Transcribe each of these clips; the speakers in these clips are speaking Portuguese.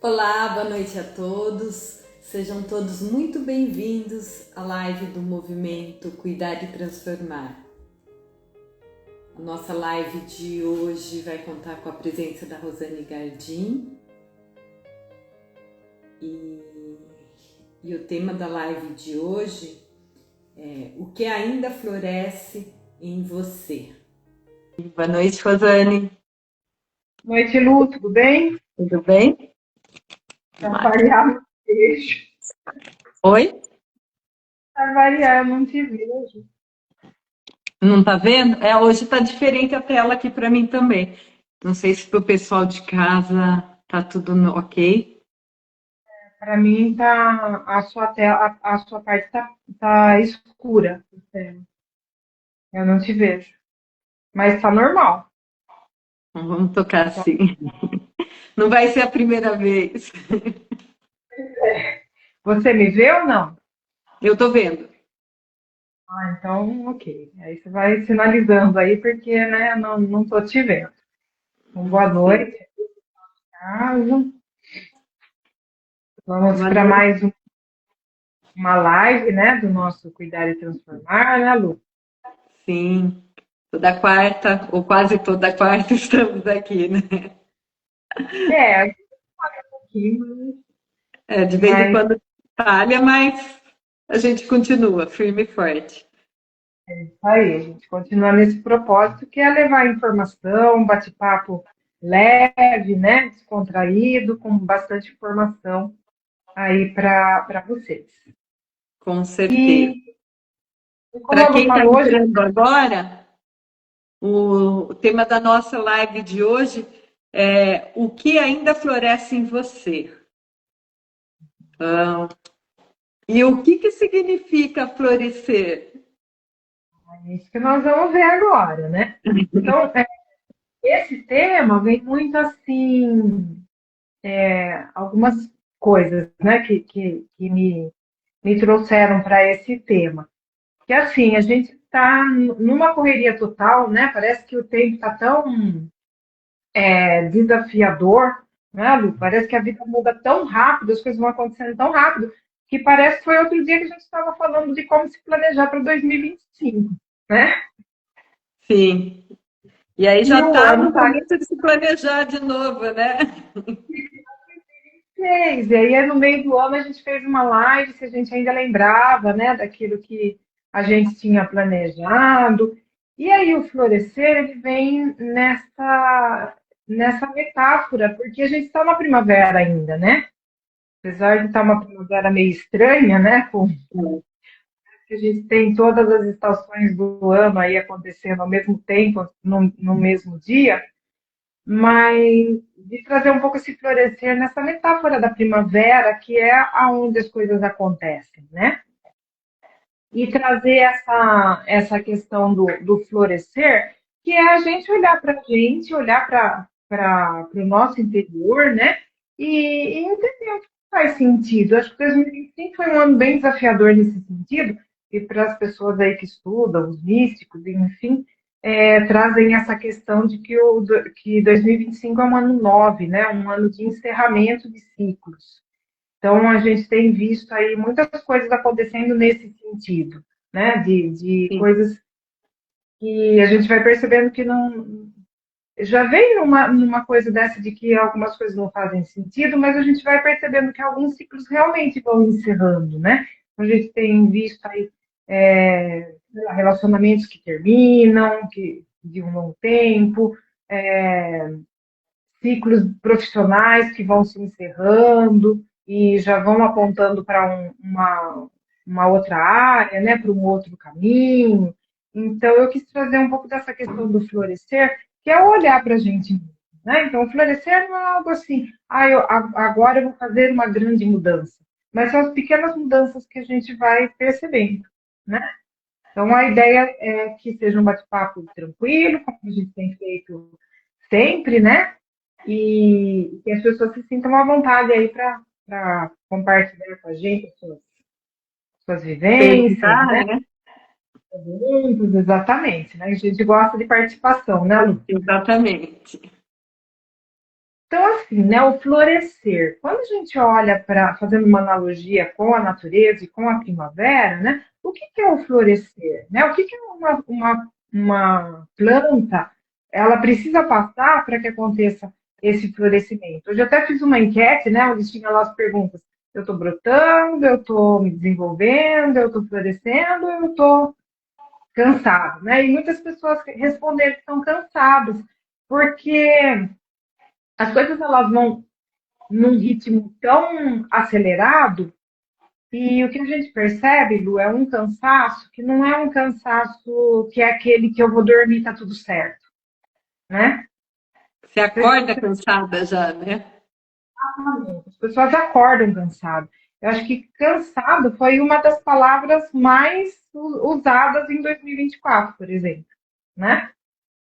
Olá, boa noite a todos. Sejam todos muito bem-vindos à live do movimento Cuidar e Transformar. A nossa live de hoje vai contar com a presença da Rosane Gardim e o tema da live de hoje é o que ainda floresce em você. Boa noite, Rosane. Boa noite, Lu, tudo bem? Tudo bem? Para variar, não te vejo. Oi? Para variar, eu não te vejo. Não tá vendo? Hoje tá diferente a tela aqui para mim também. Não sei se para o pessoal de casa tá tudo ok. Para mim, tá, a sua tela, a sua parte tá escura. Eu não te vejo. Mas tá normal. Então, vamos tocar assim. Não vai ser a primeira vez. Você me vê ou não? Eu tô vendo. Ah, então, ok. Aí você vai sinalizando aí, porque, né, não tô te vendo. Então, boa Sim. noite, caso. Vamos Boa para noite. mais uma live, né, do nosso Cuidar e Transformar, né, Lu? Sim. Toda quarta, ou quase toda quarta, estamos aqui, né? A gente fala um pouquinho, De vez em mas quando falha, mas a gente continua firme e forte. aí, a gente continua nesse propósito que é levar informação, bate-papo leve, né, descontraído, com bastante informação aí para vocês. Com certeza. E, e como Para a Lu quem está falou hoje, entrando agora, o tema da nossa live de hoje é o que ainda floresce em você. E o que significa florescer? é isso que nós vamos ver agora, né? Então, esse tema vem muito assim, algumas coisas, né, que me trouxeram para esse tema. Que assim, a gente está numa correria total, né? Parece que o tempo está tão desafiador, né, Lu? Parece que a vida muda tão rápido, as coisas vão acontecendo tão rápido, que parece que foi outro dia que a gente estava falando de como se planejar para 2025, né? Sim. E aí E já o está ano no está momento de se planejar de novo, né? fez. E aí, no meio do ano, a gente fez uma live, se a gente ainda lembrava, né, daquilo que a gente tinha planejado. E aí, o florescer, ele vem nessa metáfora, porque a gente está na primavera ainda, né? Apesar de estar uma primavera meio estranha, né? Que a gente tem todas as estações do ano aí acontecendo ao mesmo tempo, no mesmo dia, mas de trazer um pouco esse florescer nessa metáfora da primavera, que é aonde as coisas acontecem, né? E trazer essa questão do florescer, que é a gente olhar para a gente, olhar para o nosso interior, né? E entender o que faz sentido. Acho que 2025 foi um ano bem desafiador nesse sentido, e para as pessoas aí que estudam, os místicos, enfim, trazem essa questão de que 2025 é um ano 9, né? Um ano de encerramento de ciclos. Então, a gente tem visto aí muitas coisas acontecendo nesse sentido, né? De Sim. coisas que a gente vai percebendo que não. Já vem numa coisa dessa de que algumas coisas não fazem sentido, mas a gente vai percebendo que alguns ciclos realmente vão encerrando, né? A gente tem visto aí relacionamentos que terminam, que de um longo tempo, ciclos profissionais que vão se encerrando e já vão apontando para uma outra área, né, para um outro caminho. Então, eu quis trazer um pouco dessa questão do florescer, que é olhar para a gente mesmo, né? Então, o florescer não é algo assim, agora eu vou fazer uma grande mudança, mas são as pequenas mudanças que a gente vai percebendo, né? Então, a ideia é que seja um bate-papo tranquilo, como a gente tem feito sempre, né? E que as pessoas se sintam à vontade aí para compartilhar com a gente as suas vivências, Perguntar, né? né? Perguntas, exatamente, né? A gente gosta de participação, né, Lu? Exatamente. Então, assim, né, o florescer. Quando a gente olha para, fazendo uma analogia com a natureza e com a primavera, né, o que que é o florescer? Né? O que que é uma planta? Ela precisa passar para que aconteça esse florescimento. Eu já até fiz uma enquete, né, onde tinha lá as perguntas. Eu estou brotando, eu estou me desenvolvendo, eu estou florescendo, eu estou cansado, né? E muitas pessoas responderam que estão cansadas, porque as coisas elas vão num ritmo tão acelerado e o que a gente percebe, Lu, é um cansaço que não é um cansaço que é aquele que eu vou dormir, tá tudo certo, né? Você acorda cansada já, né? As pessoas acordam cansadas. Eu acho que cansado foi uma das palavras mais usadas em 2024, por exemplo, né?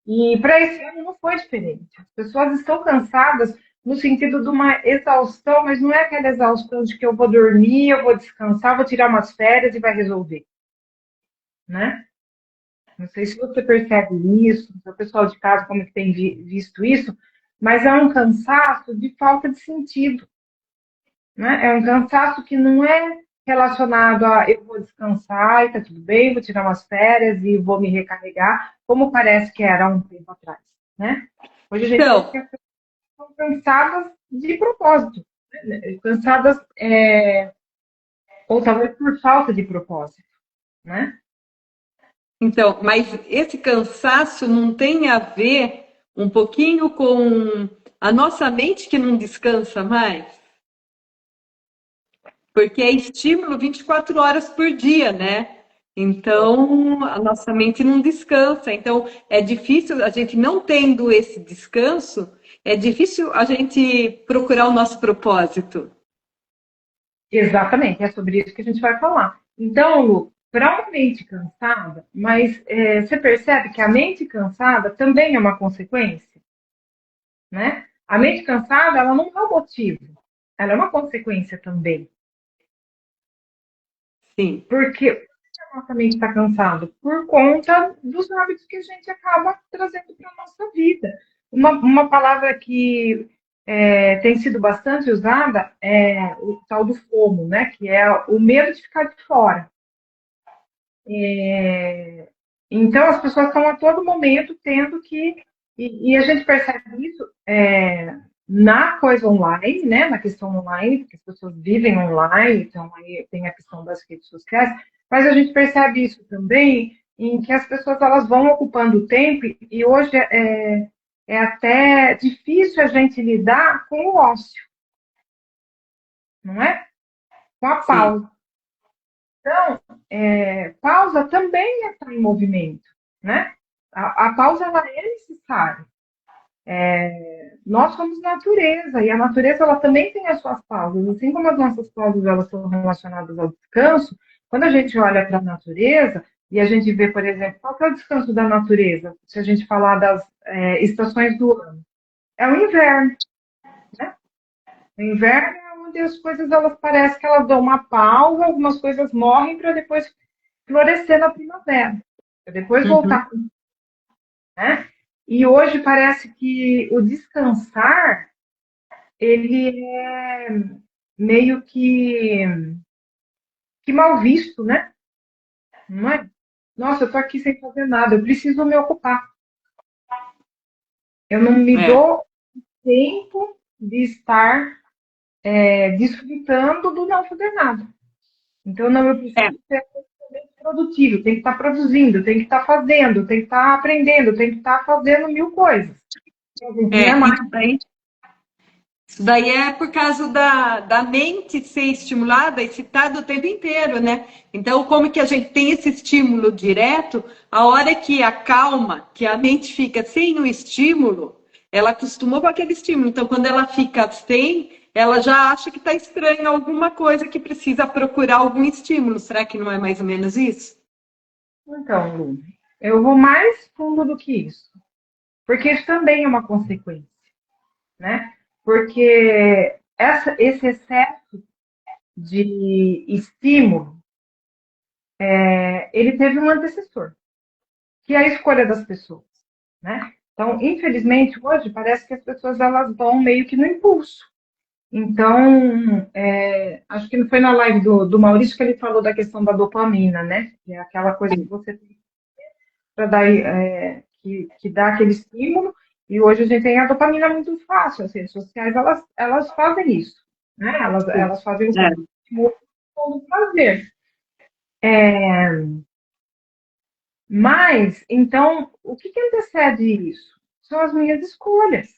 E para esse ano não foi diferente. As pessoas estão cansadas no sentido de uma exaustão, mas não é aquela exaustão de que eu vou dormir, eu vou descansar, vou tirar umas férias e vai resolver, né? Não sei se você percebe isso, se o pessoal de casa como que tem visto isso, mas é um cansaço de falta de sentido, né? É um cansaço que não é relacionado a eu vou descansar e tá tudo bem, vou tirar umas férias e vou me recarregar, como parece que era há um tempo atrás, né? Hoje a gente vê Então, que estão cansadas de propósito, né? Cansadas, ou talvez por falta de propósito, né? mas esse cansaço não tem a ver um pouquinho com a nossa mente que não descansa mais? Porque é estímulo 24 horas por dia, né? Então, a nossa mente não descansa. Então, é difícil, a gente não tendo esse descanso, é difícil a gente procurar o nosso propósito. Exatamente, é sobre isso que a gente vai falar. Então, Lu, para uma mente cansada, mas você percebe que a mente cansada também é uma consequência, né? A mente cansada, ela não é um motivo, ela é uma consequência também. Sim. Porque a nossa mente está cansada? Por conta dos hábitos que a gente acaba trazendo para a nossa vida. Uma palavra que tem sido bastante usada é o tal do FOMO, né? Que é o medo de ficar de fora. Então, as pessoas estão a todo momento tendo que. E a gente percebe isso na coisa online, né? Na questão online, porque as pessoas vivem online, então aí tem a questão das redes sociais, mas a gente percebe isso também em que as pessoas elas vão ocupando o tempo e hoje é até difícil a gente lidar com o ócio, não é? Com a Sim. pausa. Então, pausa também é estar em movimento, né? A pausa ela é necessária. Nós somos natureza e a natureza ela também tem as suas pausas, assim como as nossas pausas elas são relacionadas ao descanso. Quando a gente olha para a natureza e a gente vê, por exemplo, qual que é o descanso da natureza? Se a gente falar das estações do ano, é o inverno, né? O inverno é onde as coisas elas parecem que elas dão uma pausa, algumas coisas morrem para depois florescer na primavera, para depois Uhum. voltar, né? E hoje parece que o descansar ele é meio que mal visto, né? Não é? Nossa, eu tô aqui sem fazer nada, eu preciso me ocupar. Eu não me É. dou tempo de estar desfrutando do não fazer nada. Então, não, eu É. preciso ser produtivo, tem que estar produzindo, tem que estar fazendo, tem que estar aprendendo, tem que estar fazendo mil coisas. A gente não é mais. Isso daí é por causa da mente ser estimulada, excitada o tempo inteiro, né? Então, como que a gente tem esse estímulo direto, a hora que acalma, que a mente fica sem o estímulo, ela acostumou com aquele estímulo. Então, quando ela fica sem, ela já acha que está estranha alguma coisa que precisa procurar algum estímulo. Será que não é mais ou menos isso? Então, Lu, eu vou mais fundo do que isso, porque isso também é uma consequência, né? Porque esse excesso de estímulo, ele teve um antecessor, que é a escolha das pessoas, né? Então, infelizmente, hoje parece que as pessoas elas vão meio que no impulso. Então, acho que não foi na live do Maurício que ele falou da questão da dopamina, né? Que é aquela coisa que você tem para dar, que dá aquele estímulo. E hoje a gente tem a dopamina muito fácil. As redes sociais, elas fazem isso, né? Elas fazem o estímulo do prazer. Mas, então, o que antecede isso? São as minhas escolhas,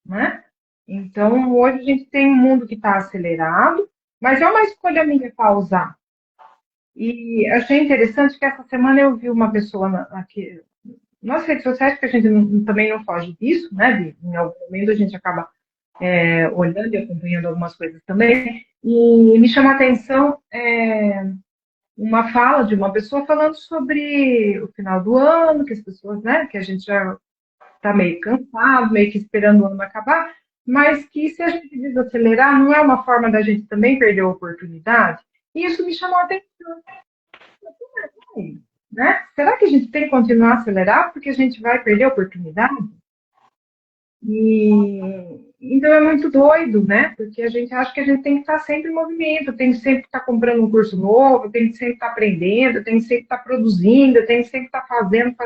né? Então, hoje a gente tem um mundo que está acelerado, mas é uma escolha minha pausar. E achei interessante que essa semana eu vi uma pessoa aqui nas redes sociais, porque a gente também não foge disso, né? Em algum momento a gente acaba olhando e acompanhando algumas coisas também. E me chama a atenção uma fala de uma pessoa falando sobre o final do ano, que as pessoas, né? Que a gente já está meio cansado, meio que esperando o ano acabar, mas que se a gente desacelerar, não é uma forma da gente também perder a oportunidade? E isso me chamou a atenção, né? Será que a gente tem que continuar a acelerar porque a gente vai perder a oportunidade? E então é muito doido, né? Porque a gente acha que a gente tem que estar sempre em movimento, tem que sempre estar comprando um curso novo, tem que sempre estar aprendendo, tem que sempre estar produzindo, tem que sempre estar fazendo.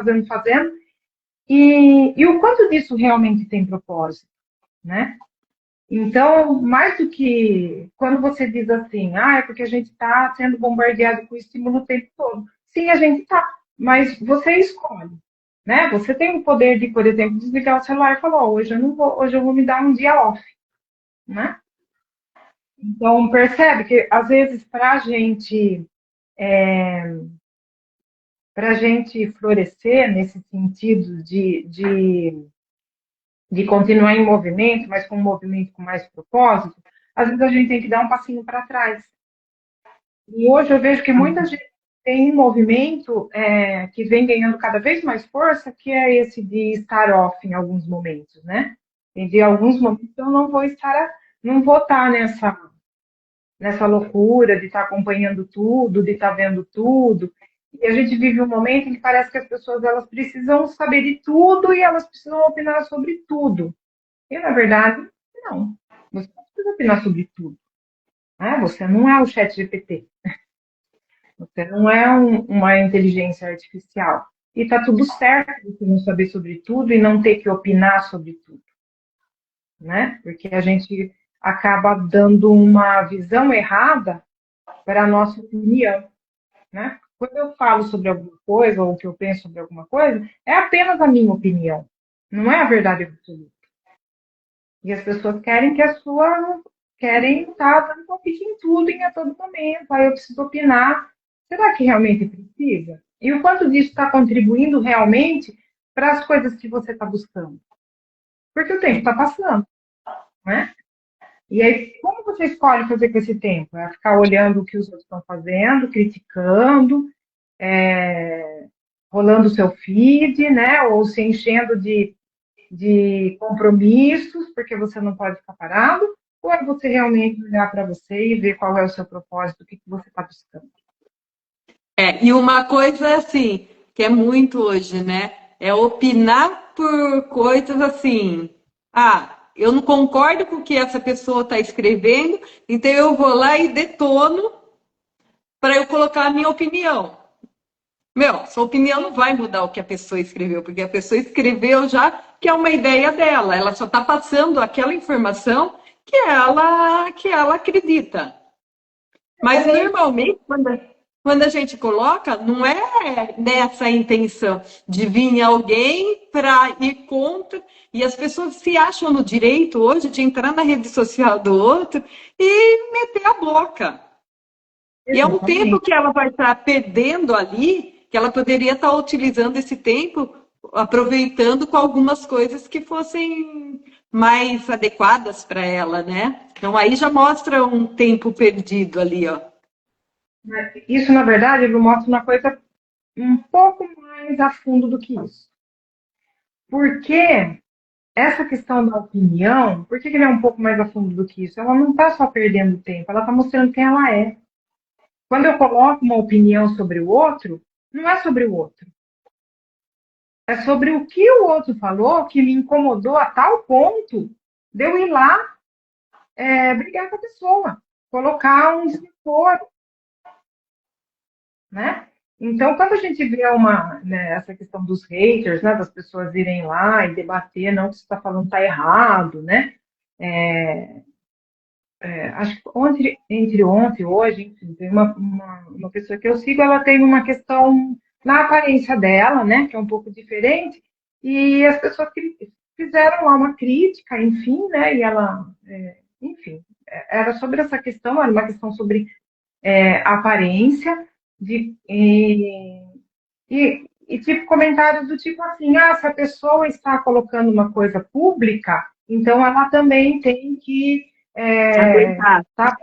E o quanto disso realmente tem propósito, né? Então, mais do que quando você diz assim, é porque a gente está sendo bombardeado com estímulo o tempo todo. Sim, a gente está, mas você escolhe, né? Você tem o poder de, por exemplo, desligar o celular e falar, hoje eu não vou, hoje eu vou me dar um dia off, né? Então, percebe que às vezes para a gente florescer nesse sentido de continuar em movimento, mas com um movimento com mais propósito, às vezes a gente tem que dar um passinho para trás. E hoje eu vejo que muita gente tem um movimento que vem ganhando cada vez mais força, que é esse de estar off em alguns momentos, né? E de alguns momentos eu não vou estar nessa loucura de estar acompanhando tudo, de estar vendo tudo. E a gente vive um momento em que parece que as pessoas elas precisam saber de tudo e elas precisam opinar sobre tudo. E, na verdade, não. Você não precisa opinar sobre tudo. Né? Você não é o chat GPT. Você não é uma inteligência artificial. E está tudo certo você não saber sobre tudo e não ter que opinar sobre tudo. Né? Porque a gente acaba dando uma visão errada para a nossa opinião. Né? Quando eu falo sobre alguma coisa ou o que eu penso sobre alguma coisa, é apenas a minha opinião. Não é a verdade absoluta. E as pessoas querem querem estar dando palpite em tudo e a todo momento. Aí eu preciso opinar. Será que realmente precisa? E o quanto disso está contribuindo realmente para as coisas que você está buscando? Porque o tempo está passando, né? E aí, como você escolhe fazer com esse tempo? É ficar olhando o que os outros estão fazendo, criticando, rolando o seu feed, né? Ou se enchendo de compromissos, porque você não pode ficar parado, ou é você realmente olhar para você e ver qual é o seu propósito, o que você está buscando. E uma coisa assim, que é muito hoje, né? É opinar por coisas assim. Eu não concordo com o que essa pessoa está escrevendo, então eu vou lá e detono para eu colocar a minha opinião. Meu, sua opinião não vai mudar o que a pessoa escreveu, porque a pessoa escreveu já que é uma ideia dela, ela só está passando aquela informação que ela acredita. Mas normalmente, quando a gente coloca, não é nessa intenção de vir alguém para ir contra, e as pessoas se acham no direito hoje de entrar na rede social do outro e meter a boca. E é um tempo que ela vai estar perdendo ali, que ela poderia estar utilizando esse tempo, aproveitando com algumas coisas que fossem mais adequadas para ela, né? Então aí já mostra um tempo perdido ali, ó. Isso, na verdade, ele mostra uma coisa um pouco mais a fundo do que isso. Porque essa questão da opinião, por que ele é um pouco mais a fundo do que isso? Ela não está só perdendo tempo, ela está mostrando quem ela é. Quando eu coloco uma opinião sobre o outro, não é sobre o outro. É sobre o que o outro falou que me incomodou a tal ponto de eu ir lá brigar com a pessoa, colocar um desaforo, né? Então, quando a gente vê né, essa questão dos haters, né, das pessoas irem lá e debater, não que você está falando está errado, né? Acho que entre ontem e hoje, enfim, tem uma pessoa que eu sigo, ela tem uma questão na aparência dela, né, que é um pouco diferente, e as pessoas que fizeram lá uma crítica, enfim, né, e ela, enfim, era sobre essa questão, era uma questão sobre aparência, e tipo comentários do tipo assim, se a pessoa está colocando uma coisa pública, então ela também tem que Aguentar. tá,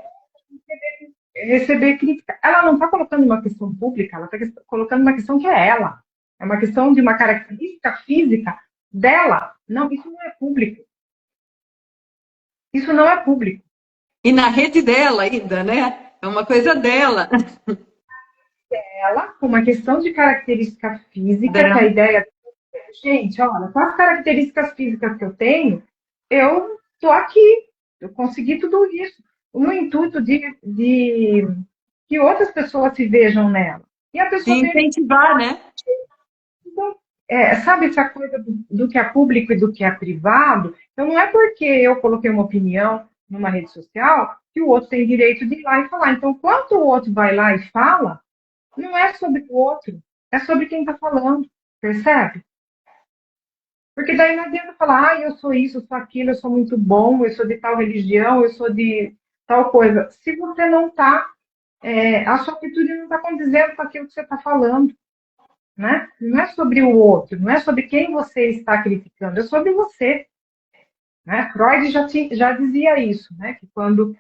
receber crítica. Ela não está colocando uma questão pública, ela está colocando uma questão que é ela. É uma questão de uma característica física dela. Não, isso não é público. Isso não é público. E na rede dela ainda, né? É uma coisa dela. Ela, com uma questão de característica física, que a Dela. ideia gente, olha, com as características físicas que eu tenho, eu estou aqui, eu consegui tudo isso, no intuito de que outras pessoas se vejam nela. E a De pessoa vem, incentivar, né? então, sabe essa coisa do que é público e do que é privado? Então, não é porque eu coloquei uma opinião numa rede social que o outro tem direito de ir lá e falar. Então, quando o outro vai lá e fala, não é sobre o outro, é sobre quem está falando, percebe? Porque daí não adianta falar, eu sou isso, eu sou aquilo, eu sou muito bom, eu sou de tal religião, eu sou de tal coisa. Se você não está, a sua atitude não está condizendo com aquilo que você está falando, né? Não é sobre o outro, não é sobre quem você está criticando, é sobre você. Né? Freud já dizia isso, né? Que quando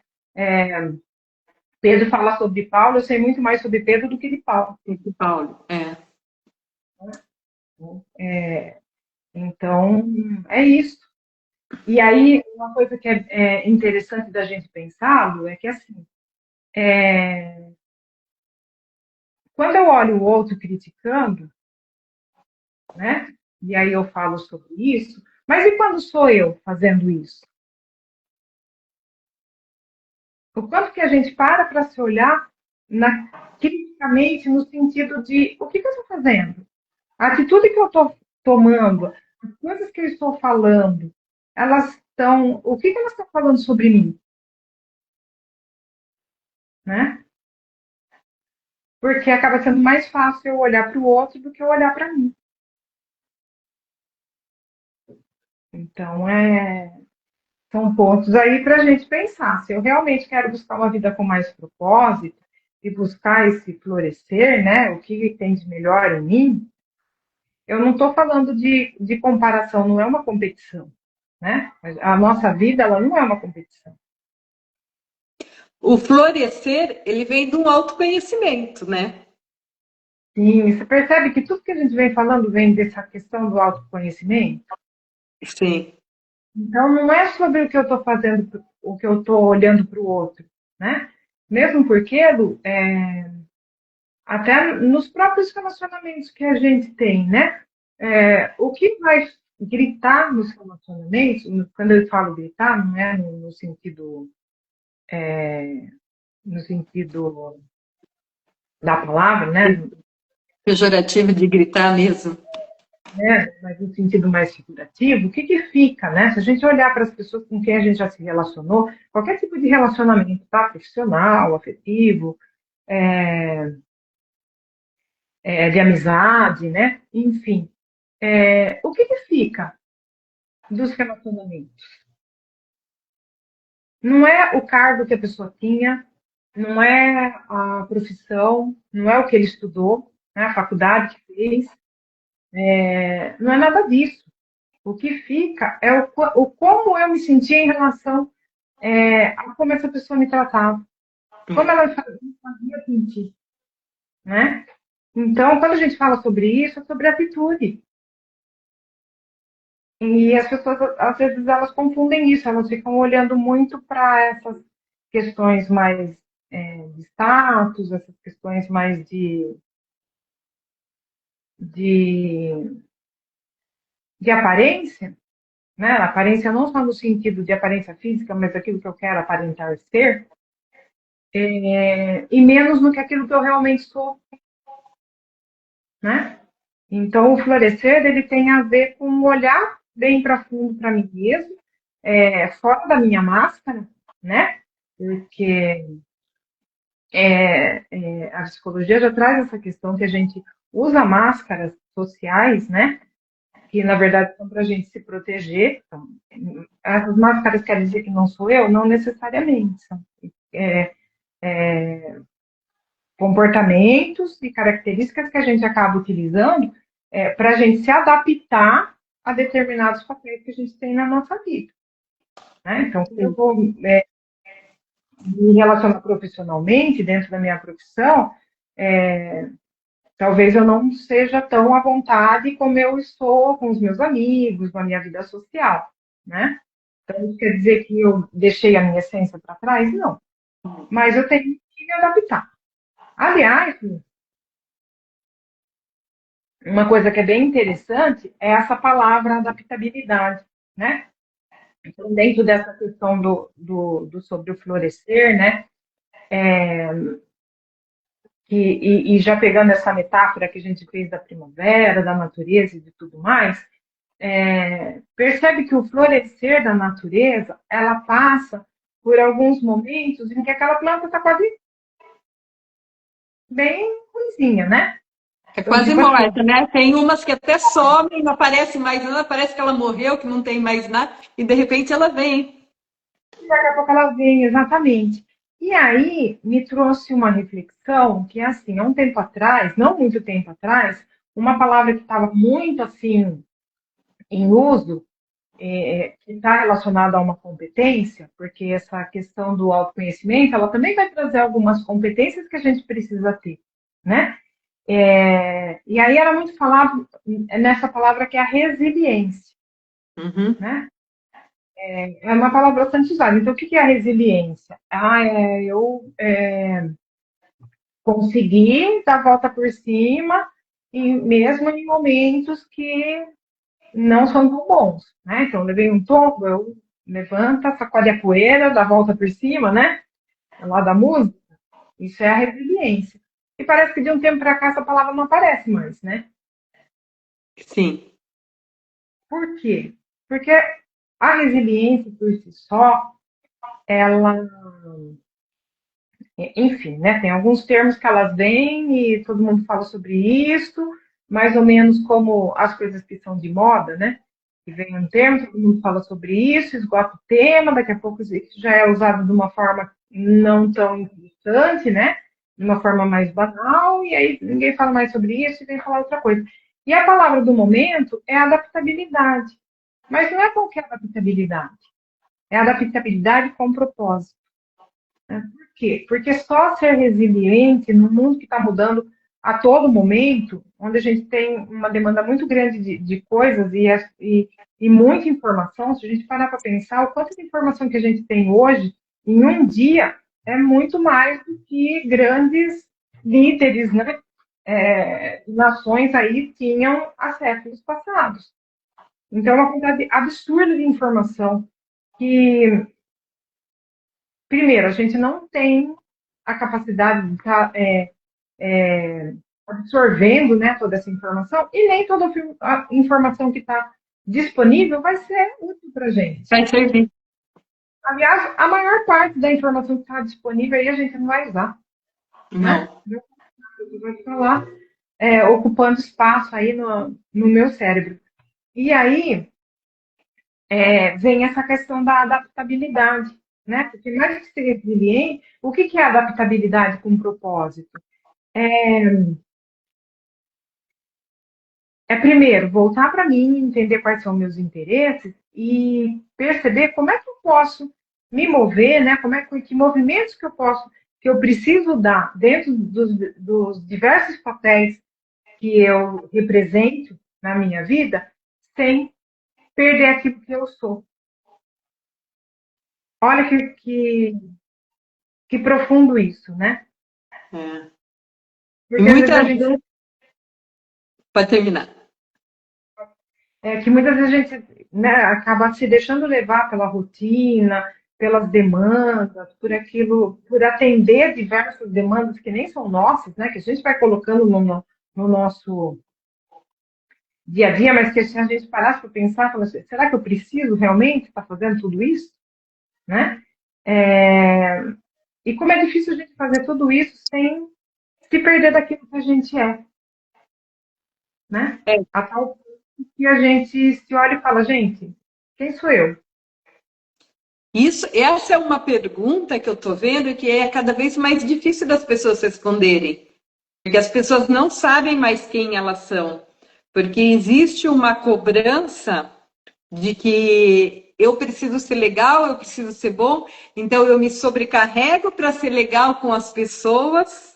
Pedro fala sobre Paulo, eu sei muito mais sobre Pedro do que de Paulo. Paulo, é. Então, é isso. E aí, uma coisa que é interessante da gente pensar, Lu, é que assim, quando eu olho o outro criticando, né? E aí eu falo sobre isso, mas e quando sou eu fazendo isso? O quanto que a gente para se olhar criticamente no sentido de o que eu estou fazendo? A atitude que eu estou tomando, as coisas que eu estou falando, elas estão. O que elas estão falando sobre mim? Né? Porque acaba sendo mais fácil eu olhar para o outro do que eu olhar para mim. Então, são pontos aí para a gente pensar. Se eu realmente quero buscar uma vida com mais propósito e buscar esse florescer, né? O que tem de melhor em mim, eu não estou falando de comparação, não é uma competição, né? A nossa vida, ela não é uma competição. O florescer, ele vem de um autoconhecimento, né? Sim, você percebe que tudo que a gente vem falando vem dessa questão do autoconhecimento? Sim. Então, não é sobre o que eu estou fazendo, o que eu estou olhando para o outro, né? Mesmo porque, Lu, até nos próprios relacionamentos que a gente tem, né? O que vai gritar nos relacionamentos, quando eu falo gritar, não é no sentido da palavra, Pejorativo de gritar mesmo. né? Mas no sentido mais figurativo, o que que fica, né? Se a gente olhar para as pessoas com quem a gente já se relacionou, qualquer tipo de relacionamento, tá? Profissional, afetivo, de amizade, né? Enfim, o que que fica dos relacionamentos? Não é o cargo que a pessoa tinha, não é a profissão, não é o que ele estudou, né, a faculdade que fez, não é nada disso. O que fica é o como eu me sentia em relação a como essa pessoa me tratava, como ela me fazia sentir, né? Então, quando a gente fala sobre isso, é sobre atitude. E as pessoas, às vezes, elas confundem isso, elas ficam olhando muito para essas questões mais de status, essas questões mais de de aparência, né? Aparência não só no sentido de aparência física, mas aquilo que eu quero aparentar ser, e menos no que aquilo que eu realmente sou, né? Então, o florescer, ele tem a ver com olhar bem para fundo para mim mesmo, fora da minha máscara, né? Porque a psicologia já traz essa questão que a gente usa máscaras sociais, né? Que na verdade são para a gente se proteger. Então, essas máscaras querem dizer que não sou eu? Não necessariamente. São comportamentos e características que a gente acaba utilizando para a gente se adaptar a determinados papéis que a gente tem na nossa vida. Né? Então, quando eu vou me relacionar profissionalmente, dentro da minha profissão, talvez eu não seja tão à vontade como eu estou com os meus amigos, com a minha vida social, né? Então, isso quer dizer que eu deixei a minha essência para trás? Não. Mas eu tenho que me adaptar. Aliás, uma coisa que é bem interessante é essa palavra adaptabilidade, né? Então, dentro dessa questão do sobre o florescer, né? E já pegando essa metáfora que a gente fez da primavera, da natureza e de tudo mais, percebe que o florescer da natureza, ela passa por alguns momentos em que aquela planta está quase bem ruimzinha, né? É Então, quase tipo assim, morta, né? Tem umas que até somem, não aparece mais nada, parece que ela morreu, que não tem mais nada, e de repente ela vem. daqui a pouco ela vem, exatamente. E aí me trouxe uma reflexão que é assim, há um tempo atrás, não muito tempo atrás, uma palavra que estava muito assim em uso, que está relacionada a uma competência, porque essa questão do autoconhecimento, ela também vai trazer algumas competências que a gente precisa ter, né? E aí era muito falado nessa palavra que é a resiliência, Uhum. né? É uma palavra bastante usada. Então, o que é a resiliência? Eu consegui dar a volta por cima, e mesmo em momentos que não são tão bons, né? Então, eu levei um tombo, eu levanta, sacode a poeira, dá a volta por cima, né? Lá da música, isso é a resiliência. E parece que de um tempo para cá essa palavra não aparece mais, né? Sim. Por quê? Porque a resiliência por si só, ela, enfim, né? Tem alguns termos que elas vêm e todo mundo fala sobre isso, mais ou menos como as coisas que são de moda, né? Que vem um termo, todo mundo fala sobre isso, esgota o tema, daqui a pouco isso já é usado de uma forma não tão interessante, né? De uma forma mais banal, e aí ninguém fala mais sobre isso e vem falar outra coisa. E a palavra do momento é adaptabilidade. Mas não é qualquer adaptabilidade. É adaptabilidade com propósito. Né? Por quê? Porque só ser resiliente no mundo que está mudando a todo momento, onde a gente tem uma demanda muito grande de coisas e muita informação, se a gente parar para pensar, o quanto de informação que a gente tem hoje, em um dia, é muito mais do que grandes líderes, né? Nações aí tinham há séculos passados. Então, é uma quantidade absurda de informação que, primeiro, a gente não tem a capacidade de estar absorvendo, né, toda essa informação, e nem toda a informação que está disponível vai ser útil para a gente. Vai servir. Aliás, a maior parte da informação que está disponível aí a gente não vai usar. Né? Não. Vai ficar lá ocupando espaço aí no meu cérebro. E aí vem essa questão da adaptabilidade. Né? Porque mais que ser resiliente, o que é adaptabilidade com propósito? Primeiro, voltar para mim, entender quais são meus interesses e perceber como é que eu posso me mover, né? Que movimentos que eu preciso dar dentro dos diversos papéis que eu represento na minha vida, sem perder aquilo que eu sou. Olha que profundo isso, né? É. E Porque às vezes a muitas gente vezes, pode terminar. é que muitas vezes a gente, né, acaba se deixando levar pela rotina, pelas demandas, por aquilo, por atender diversas demandas que nem são nossas, né, que a gente vai colocando no nosso dia a dia, mas que se a gente parasse para pensar, falar assim, será que eu preciso realmente estar fazendo tudo isso, né? É, e como é difícil a gente fazer tudo isso sem se perder daquilo que a gente é, né? É, A tal ponto que a gente se olha e fala, gente, quem sou eu? essa é uma pergunta que eu estou vendo que é cada vez mais difícil das pessoas responderem, porque as pessoas não sabem mais quem elas são, porque existe uma cobrança de que eu preciso ser legal, eu preciso ser bom, então eu me sobrecarrego para ser legal com as pessoas.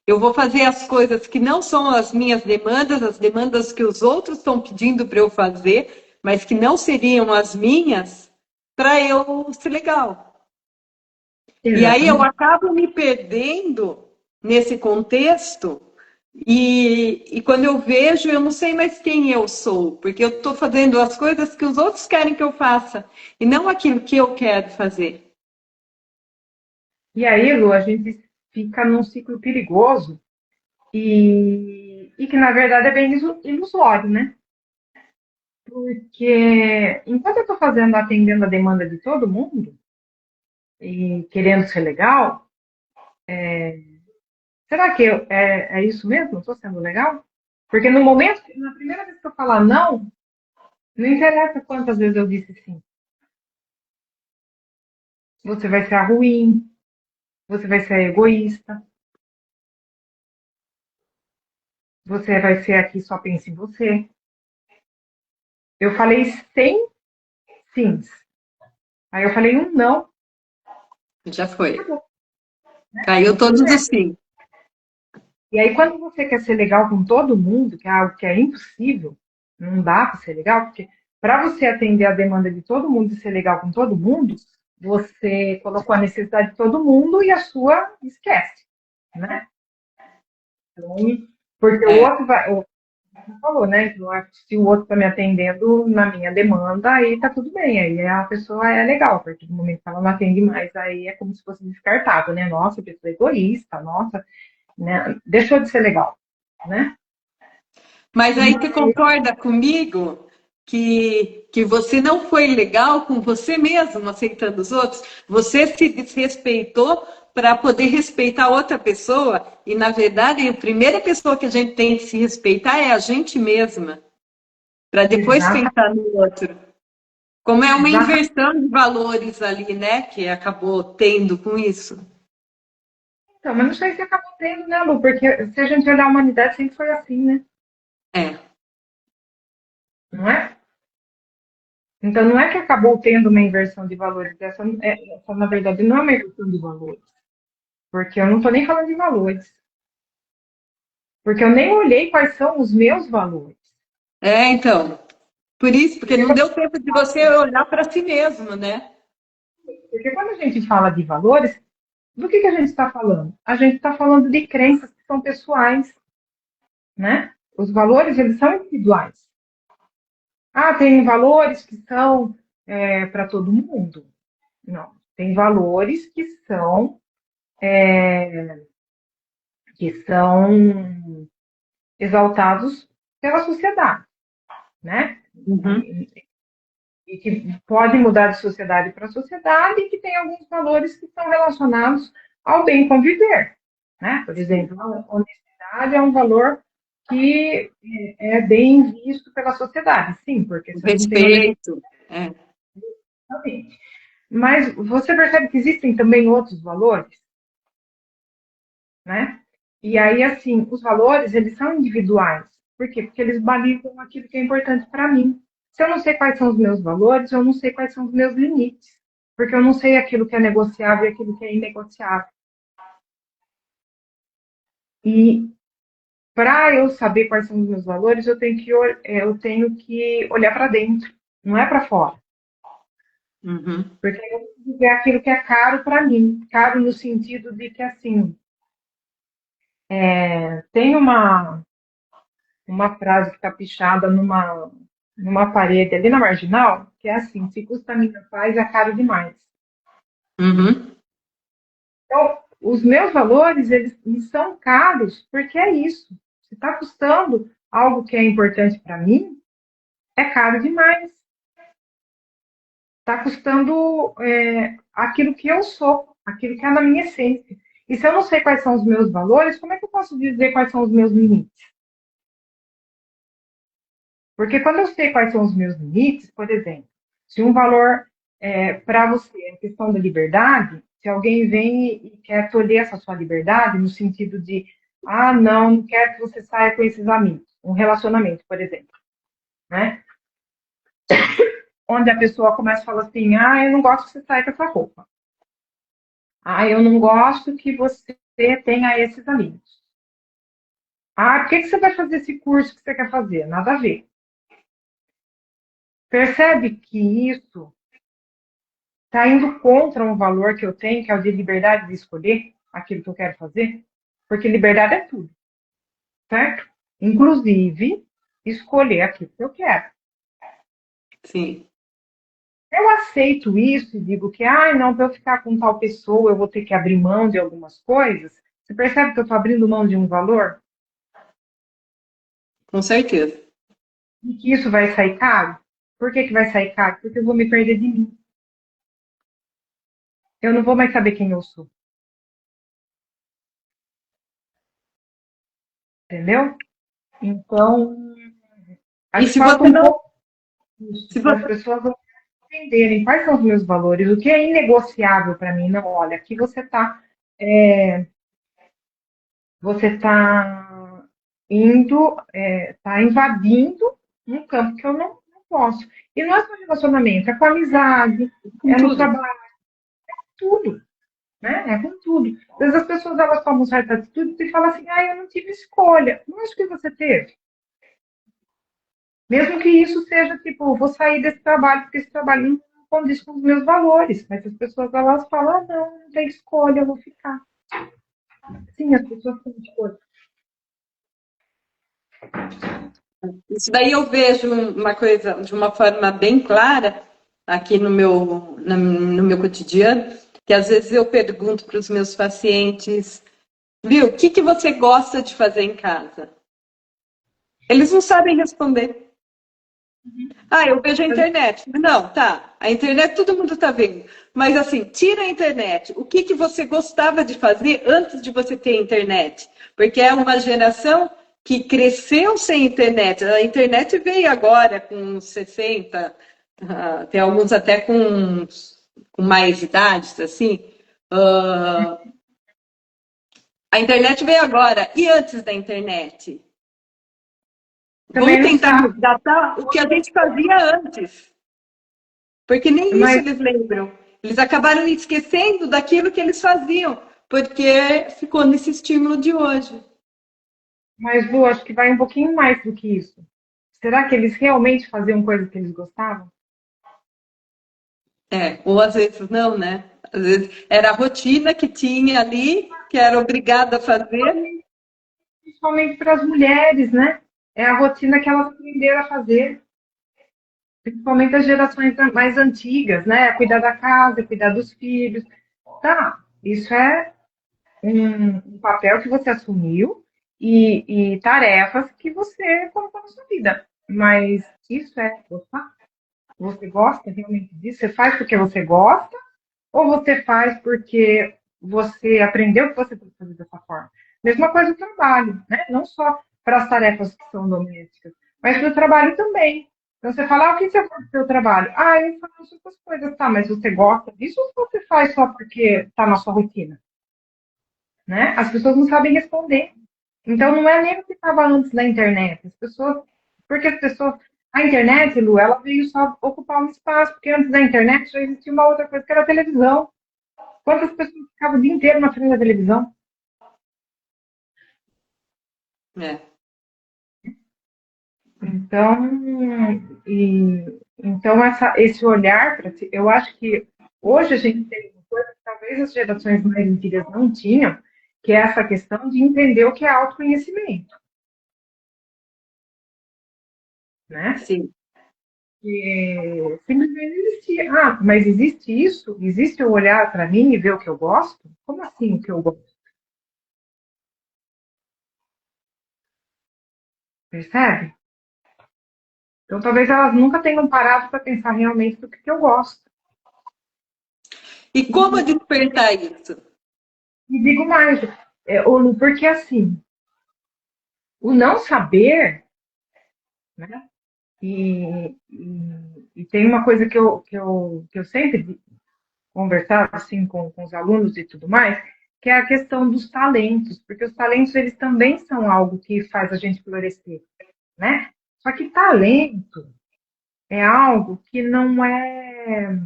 Eu vou fazer as coisas que não são as minhas demandas, as demandas que os outros estão pedindo para eu fazer, mas que não seriam as minhas, para eu ser legal. E aí eu Exatamente. acabo me perdendo nesse contexto, e quando eu vejo, eu não sei mais quem eu sou, porque eu estou fazendo as coisas que os outros querem que eu faça, e não aquilo que eu quero fazer. E aí, Lu, a gente fica num ciclo perigoso e que, na verdade, é bem ilusório, né? Porque enquanto eu estou fazendo, atendendo a demanda de todo mundo e querendo ser legal, será que é isso mesmo? Estou sendo legal? Porque no momento, na primeira vez que eu falar não, não interessa quantas vezes eu disse sim. Você vai ser ruim, você vai ser egoísta, você vai ser aqui só pensa em você. Eu falei 100 sims. Aí eu falei um não, Já foi. acabou. Caiu Você todos não é. os sim. E aí, quando você quer ser legal com todo mundo, que é algo que é impossível, não dá para ser legal, porque para você atender a demanda de todo mundo e ser legal com todo mundo, você colocou a necessidade de todo mundo e a sua esquece, né? Então, porque o É. outro vai, o você falou, né? Então, se o outro está me atendendo na minha demanda, aí tá tudo bem, aí a pessoa é legal, a partir do momento que ela não atende mais, aí é como se fosse descartável, né? Nossa, a pessoa é egoísta, nossa, né? Deixou de ser legal, né? Mas aí tu concorda comigo que você não foi legal com você mesmo, aceitando os outros? Você se desrespeitou para poder respeitar outra pessoa, e na verdade a primeira pessoa que a gente tem que se respeitar é a gente mesma, para depois Exata, pensar no outro. Como é uma exata. inversão de valores ali, né, que acabou tendo com isso. Então, mas não sei se acabou tendo, né, Lu? Porque se a gente olhar a humanidade, sempre foi assim, né? É. Não é? Então, não é que acabou tendo uma inversão de valores. Essa, na verdade, não é uma inversão de valores. Porque eu não estou nem falando de valores. Porque eu nem olhei quais são os meus valores. É, então. Por isso, porque Porque não quando, deu tempo de você olhar para si mesmo, né? porque quando a gente fala de valores, do que a gente está falando? A gente está falando de crenças que são pessoais, né? Os valores, eles são individuais. Ah, tem valores que são para todo mundo. Não. Tem valores que são exaltados pela sociedade, né? Uhum. E que podem mudar de sociedade para sociedade e que tem alguns valores que são relacionados ao bem conviver, né? Por exemplo, a honestidade é um valor que é bem visto pela sociedade, sim, porque O se eu não tenho honestidade, respeito. É. mas você percebe que existem também outros valores, né? E aí, assim, os valores, eles são individuais. Por quê? Porque eles balizam aquilo que é importante para mim. Se eu não sei quais são os meus valores, eu não sei quais são os meus limites. Porque eu não sei aquilo que é negociável e aquilo que é inegociável. E para eu saber quais são os meus valores, eu tenho que olhar para dentro, não é para fora. Uhum. Porque eu preciso ver aquilo que é caro para mim. Caro no sentido de que, assim, tem uma frase que está pichada numa parede ali na Marginal, que é assim, se custa a minha paz, é caro demais. Uhum. Então, os meus valores, eles me são caros porque é isso. Se está custando algo que é importante para mim, é caro demais. Está custando aquilo que eu sou, aquilo que é na minha essência. E se eu não sei quais são os meus valores, como é que eu posso dizer quais são os meus limites? Porque quando eu sei quais são os meus limites, por exemplo, se um valor para você é a questão da liberdade, se alguém vem e quer tolher essa sua liberdade, no sentido de, ah, não quero que você saia com esses amigos, um relacionamento, por exemplo, né? Onde a pessoa começa a falar assim, ah, eu não gosto que você saia com essa roupa. Ah, eu não gosto que você tenha esses amigos. Ah, por que você vai fazer esse curso que você quer fazer? Nada a ver. Percebe que isso está indo contra um valor que eu tenho, que é o de liberdade de escolher aquilo que eu quero fazer? Porque liberdade é tudo, certo? Inclusive, escolher aquilo que eu quero. Sim. Eu aceito isso e digo que, ah, não, para eu ficar com tal pessoa, eu vou ter que abrir mão de algumas coisas. Você percebe que eu estou abrindo mão de um valor? Com certeza. E que isso vai sair caro? Por que vai sair caro? Porque eu vou me perder de mim. Eu não vou mais saber quem eu sou. Entendeu? Então, E acho que se falta você um não, pouco disso, se para as você, pessoas entenderem quais são os meus valores, o que é inegociável para mim. Não, olha, aqui você tá indo, tá invadindo um campo que eu não posso. E não é só relacionamento, é com amizade, com é no tudo. trabalho, tudo. Né? É com tudo. Às vezes as pessoas elas tomam certas atitudes e falam assim, ah, eu não tive escolha. Não acho que você teve. Mesmo que isso seja tipo, vou sair desse trabalho, porque esse trabalho não condiz com os meus valores. Mas as pessoas elas falam, ah, não tem escolha, eu vou ficar. Sim, as pessoas têm escolha. Isso daí eu vejo uma coisa de uma forma bem clara aqui no meu cotidiano, que às vezes eu pergunto para os meus pacientes, viu, o que que você gosta de fazer em casa? Eles não sabem responder. Ah, eu vejo a internet. Não, tá. A internet todo mundo está vendo. Mas assim, tira a internet. O que que você gostava de fazer antes de você ter internet? Porque é uma geração que cresceu sem internet. A internet veio agora com 60, tem alguns até com mais idades, assim. Ah, a internet veio agora. E antes da internet? Também Vamos não tentar sabe. resgatar o que a gente fazia antes. Porque nem isso Mas, eles lembram. Eles acabaram esquecendo daquilo que eles faziam, porque ficou nesse estímulo de hoje. mas, Lu, acho que vai um pouquinho mais do que isso. Será que eles realmente faziam coisas que eles gostavam? É, ou às vezes não, né? Às vezes era a rotina que tinha ali, que era obrigada a fazer. Principalmente para as mulheres, né? É a rotina que elas aprenderam a fazer. Principalmente as gerações mais antigas, né? Cuidar da casa, cuidar dos filhos. Tá, isso é um papel que você assumiu e tarefas que você colocou na sua vida. Mas isso é gostar? Você gosta realmente disso? Você faz porque você gosta ou você faz porque você aprendeu que você tem que fazer dessa forma? Mesma coisa do trabalho, né? Não só para as tarefas que são domésticas, mas para o trabalho também. Então você fala, ah, o que você faz no seu trabalho? Ah, eu faço essas coisas, tá, mas você gosta disso ou você faz só porque está na sua rotina? Né? As pessoas não sabem responder. Então não é nem o que estava antes da internet. As pessoas, porque as pessoas, a internet, Lu, ela veio só ocupar um espaço, porque antes da internet já existia uma outra coisa que era a televisão. Quantas pessoas ficavam o dia inteiro na frente da televisão? É, Então, então esse olhar para si, eu acho que hoje a gente tem uma coisa que talvez as gerações mais antigas não tinham, que é essa questão de entender o que é autoconhecimento, né? sim. porque simplesmente existia. Ah, mas existe isso? Existe eu olhar para mim e ver o que eu gosto? Como assim o que eu gosto? Percebe? Então talvez elas nunca tenham parado para pensar realmente do que eu gosto. E como despertar isso? E digo mais, Lu, porque assim, o não saber, né? E tem uma coisa que eu sempre conversava assim com os alunos e tudo mais, que é a questão dos talentos, porque os talentos eles também são algo que faz a gente florescer, né? Só que talento é algo que não é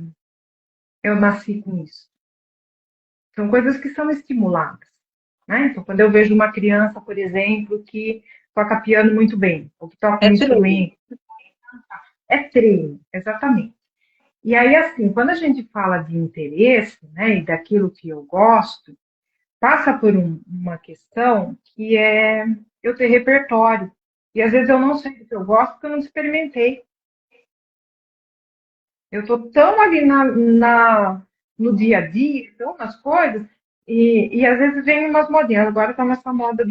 eu nasci com isso. São coisas que são estimuladas, né? Então, quando eu vejo uma criança, por exemplo, que toca piano muito bem, ou que toca É um treino. instrumento, é treino, exatamente. E aí, assim, quando a gente fala de interesse, né, e daquilo que eu gosto, passa por uma questão que é eu ter repertório. E às vezes eu não sei do que eu gosto porque eu não experimentei. Eu estou tão ali no dia a dia, tão nas coisas, e às vezes vem umas modinhas. Agora está nessa moda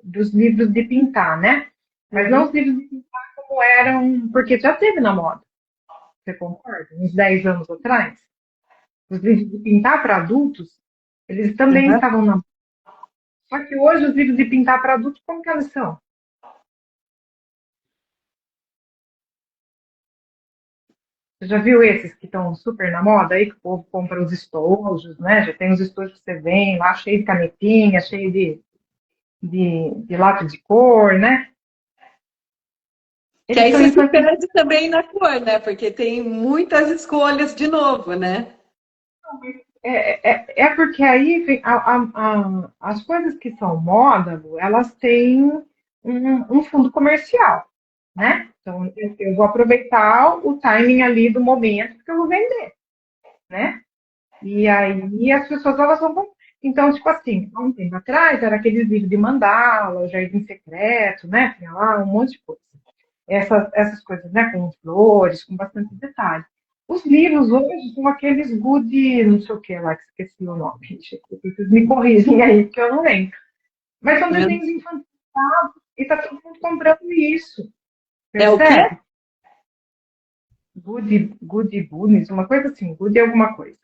dos livros de pintar, né? Mas não os Uhum. livros de pintar como eram, porque já teve na moda. Você concorda? Uns 10 anos atrás. Os livros de pintar para adultos, eles também Uhum. estavam na moda. Só que hoje os livros de pintar para adultos, como que eles são? Você já viu esses que estão super na moda aí, que o povo compra os estojos, né? Já tem os estojos que você vem lá, cheio de canetinha, cheio de lápis de cor, né? Que Eles aí são você se infantilizados. perde também na cor, né? Porque tem muitas escolhas de novo, né? É porque aí as coisas que são moda, Lu, elas têm um fundo comercial, né? Então, eu vou aproveitar o timing ali do momento que eu vou vender, né? E aí as pessoas elas vão. Então, tipo assim, há um tempo atrás era aqueles livros de mandala, o Jardim Secreto, né? Tinha lá um monte de coisa. Essas coisas, né? Com flores, com bastante detalhe. Os livros hoje são aqueles good, não sei o que lá, que esqueci o nome, gente. Vocês me corrigem aí, porque eu não lembro. Mas são desenhos infantis e tá todo mundo comprando isso. É o quê? Percebe? Good Bunnies, uma coisa assim, good é alguma coisa.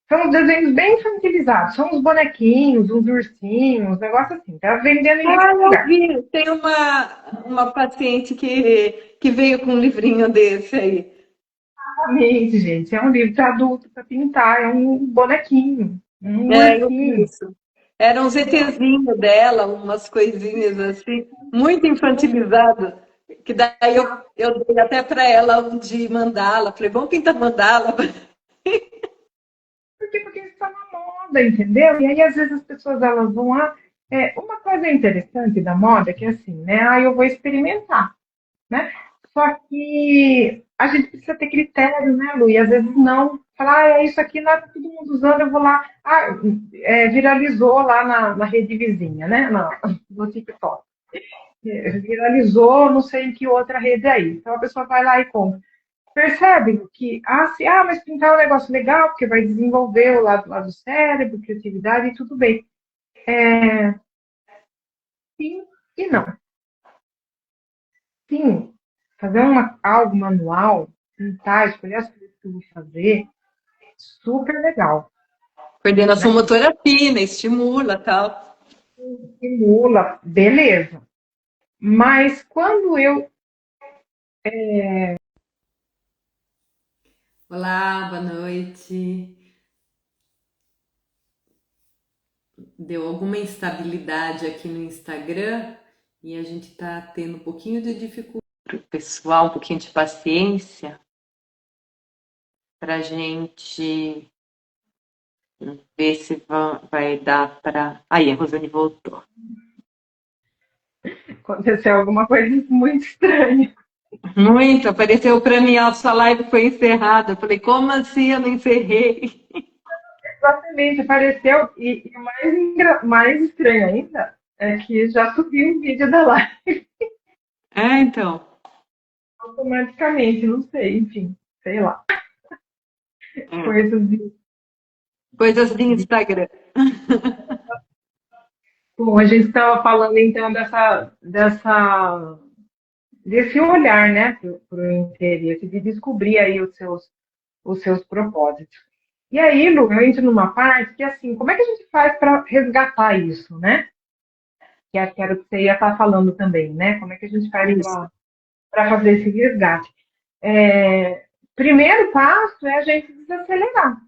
São uns desenhos bem infantilizados, são uns bonequinhos, uns ursinhos, negócio assim, tá vendendo em Ah, todo eu lugar. vi. Tem uma paciente que veio com um livrinho desse aí. Exatamente, gente. É um livro para adulto, para pintar, é um bonequinho, um É, eu vi ursinho. isso. Eram uns ETzinhos dela, umas coisinhas assim, muito infantilizado. Que daí eu dei até para ela um de mandala. Falei, vamos pintar mandala. Porque isso está na moda, entendeu? E aí, às vezes, as pessoas elas vão lá. Uma coisa interessante da moda é que assim, né? Ah, eu vou experimentar, né? Só que a gente precisa ter critério, né, Lu? E às vezes não. Falar, ah, é isso aqui, não tá todo mundo usando, eu vou lá. Ah, viralizou lá na rede vizinha, né? No TikTok. Viralizou, não sei em que outra rede aí. Então a pessoa vai lá e compra. Percebe que, mas pintar é um negócio legal, porque vai desenvolver o lado do cérebro, criatividade e tudo bem. Sim e não. Sim, fazer algo manual, pintar, escolher as coisas que eu vou fazer, super legal, Coordenação né? motora fina, estimula tal. Estimula, beleza. Mas quando eu. Olá, boa noite. Deu alguma instabilidade aqui no Instagram e a gente está tendo um pouquinho de dificuldade. Pessoal, um pouquinho de paciência para a gente ver se vai dar para. Aí, a Rosane voltou. Aconteceu alguma coisa muito estranha. Muito, apareceu para mim, a sua live foi encerrada. Eu falei, como assim eu não encerrei? Exatamente, apareceu. E o mais estranho ainda é que já subiu o vídeo da live. É, então. automaticamente, não sei, enfim, sei lá, É. coisas de... Coisas de Instagram. Bom, a gente estava falando então desse olhar, né, para o interesse, de descobrir aí os seus propósitos. E aí, Lu, eu entro numa parte que, assim, como é que a gente faz para resgatar isso, né? Que era o que você ia estar falando também, né? Como é que a gente faz Isso. para fazer esse resgate? Primeiro passo é a gente desacelerar.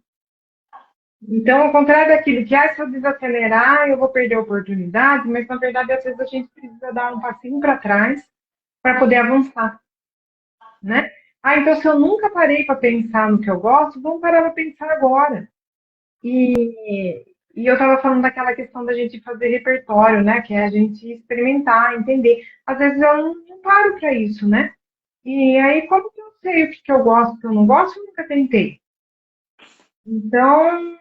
Então, ao contrário daquilo que, se eu desacelerar, eu vou perder a oportunidade, mas, na verdade, às vezes a gente precisa dar um passinho para trás para poder avançar, né? Então, se eu nunca parei para pensar no que eu gosto, vamos parar para pensar agora. E eu estava falando daquela questão da gente fazer repertório, né? Que é a gente experimentar, entender. Às vezes eu não paro para isso, né? E aí, como que eu sei o que, que eu gosto, o que eu não gosto, eu nunca tentei. Então,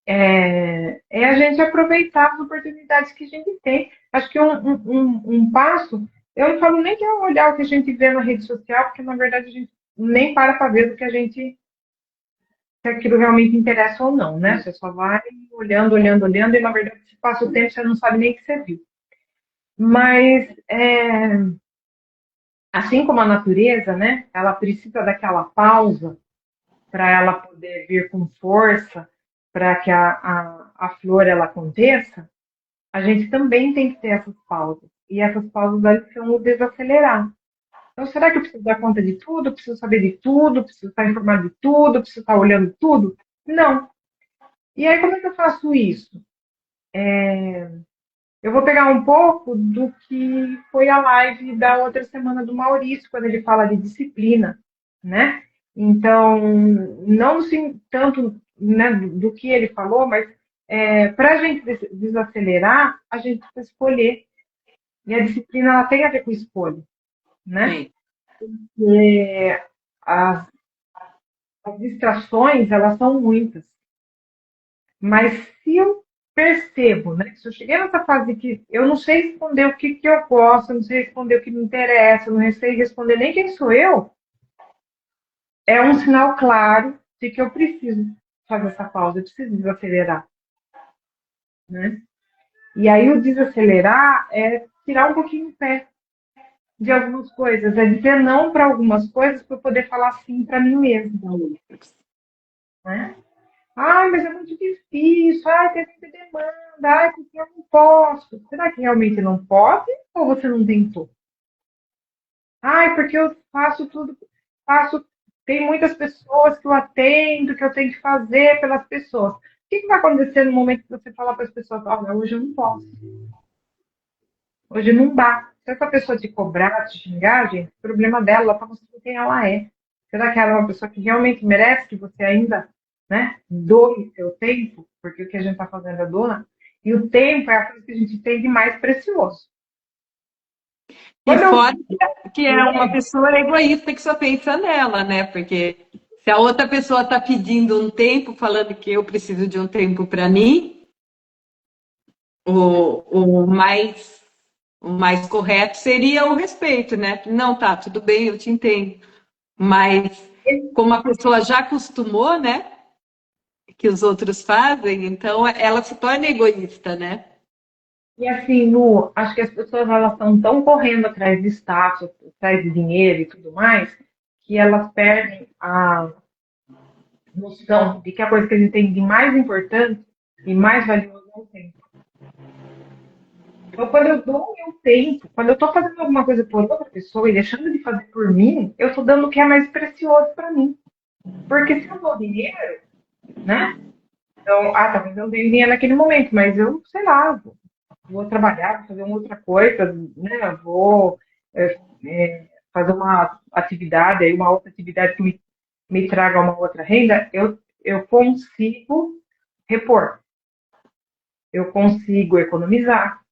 é a gente aproveitar as oportunidades que a gente tem. Acho que um passo, eu não falo nem que é olhar o que a gente vê na rede social, porque na verdade a gente nem para ver o que a gente, se aquilo realmente interessa ou não, né? Você só vai olhando, olhando, olhando, e na verdade, se passa o tempo, você não sabe nem o que você viu. Mas, assim como a natureza, né? Ela precisa daquela pausa para ela poder vir com força, para que a flor ela aconteça, a gente também tem que ter essas pausas. E essas pausas elas são o desacelerar. Então, será que eu preciso dar conta de tudo? Eu preciso saber de tudo? Eu preciso estar informado de tudo? Eu preciso estar olhando tudo? Não. E aí, como é que eu faço isso? Eu vou pegar um pouco do que foi a live da outra semana do Maurício, quando ele fala de disciplina, né? Então, não assim, tanto, né, do que ele falou, mas para a gente desacelerar, a gente precisa escolher. E a disciplina ela tem a ver com escolha, né? Sim. E as, as distrações, elas são muitas. Mas se eu percebo, né, se eu cheguei nessa fase que eu não sei responder o que, que eu gosto, eu não sei responder o que me interessa, eu não sei responder nem quem sou eu, é um sinal claro de que eu preciso fazer essa pausa, eu preciso desacelerar, né? E aí o desacelerar é tirar um pouquinho o pé de algumas coisas, é dizer não para algumas coisas para eu poder falar sim para mim mesma, né? Ai, mas é muito difícil. Ai, tem muita demanda. Ai, porque eu não posso. Será que realmente não pode? Ou você não tentou? Ai, porque eu faço tudo, faço. Tem muitas pessoas que eu atendo, que eu tenho que fazer pelas pessoas. O que, que vai acontecer no momento que você falar para as pessoas, olha, hoje eu não posso, hoje não dá. Se essa pessoa te cobrar, te xingar, gente, problema dela, para você ver quem ela é. Será que ela é uma pessoa que realmente merece que você ainda, né, doe seu tempo? Porque o que a gente está fazendo é doar. E o tempo é a coisa que a gente tem de mais precioso. E Quando eu fora que é uma pessoa egoísta que só pensa nela, né? Porque se a outra pessoa está pedindo um tempo, falando que eu preciso de um tempo para mim, o mais correto seria o respeito, né? Não, tá, tudo bem, eu te entendo. Mas como a pessoa já acostumou, né? Que os outros fazem, então ela se torna egoísta, né? E assim, Lu, acho que as pessoas elas estão tão correndo atrás de status, atrás de dinheiro e tudo mais, que elas perdem a noção de que a coisa que a gente tem de mais importante e mais valioso é o tempo. Então, quando eu dou o meu tempo, quando eu estou fazendo alguma coisa por outra pessoa e deixando de fazer por mim, eu estou dando o que é mais precioso para mim. Porque se eu dou dinheiro, né? Então, talvez eu não tenha dinheiro naquele momento, mas eu, sei lá, vou trabalhar, vou fazer uma outra coisa, né? Vou fazer uma atividade, aí uma outra atividade que me traga uma outra renda, eu consigo repor, eu consigo economizar,